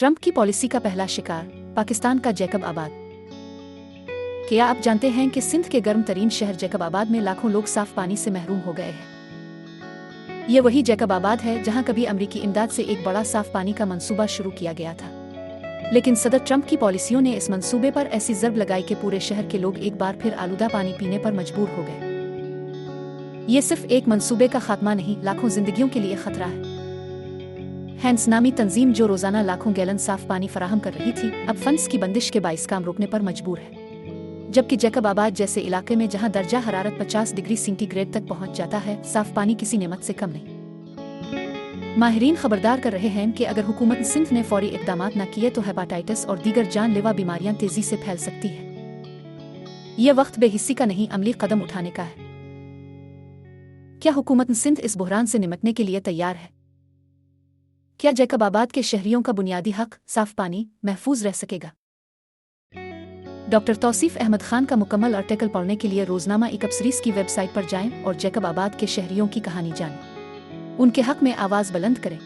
Trump की policy का पहला शिकार पाकिस्तान का जैकब आबाद। क्या आप जानते हैं कि सिंध के गर्म तरीन शहर जैकब आबाद में लाखों लोग साफ पानी से महरूम हो गए हैं। ये वही जैकब आबाद है जहां कभी अमरीकी इमदाद से एक बड़ा साफ पानी का मंसूबा शुरू किया गया था, लेकिन सदर ट्रंप की पॉलिसियों ने इस मंसूबे पर ऐसी ज़र्ब लगाई कि पूरे शहर के लोग एक बार फिर आलूदा पानी पीने पर मजबूर हो गए। ये सिर्फ एक मंसूबे का खात्मा नहीं, लाखों जिंदगियों के लिए खतरा है। हैंड्स नामी तंजीम जो रोजाना लाखों गैलन साफ पानी फराहम कर रही थी, अब फंड्स की बंदिश के बाइस काम रोकने पर मजबूर है। जबकि जैकब आबाद जैसे इलाके में जहां दर्जा हरारत 50 डिग्री सेंटीग्रेड तक पहुंच जाता है, साफ पानी किसी नेमत से कम नहीं। माहिरीन खबरदार कर रहे हैं कि अगर हुकूमत सिंध ने फौरी इकदाम न किए तो हेपाटाइटिस और दीगर जानलेवा बीमारियां तेजी से फैल सकती है। यह वक्त बेहिस्सी का नहीं, अमली कदम उठाने का है। क्या हुकूमत सिंध इस बुहरान से निपटने के लिए तैयार है? क्या जैकब आबाद के शहरियों का बुनियादी हक साफ पानी महफूज रह सकेगा? डॉक्टर तौसीफ अहमद खान का मुकम्मल आर्टिकल पढ़ने के लिए रोजनामा इकब्सरीज की वेबसाइट पर जाएं और जैकब आबाद के शहरियों की कहानी जानें। उनके हक में आवाज बुलंद करें।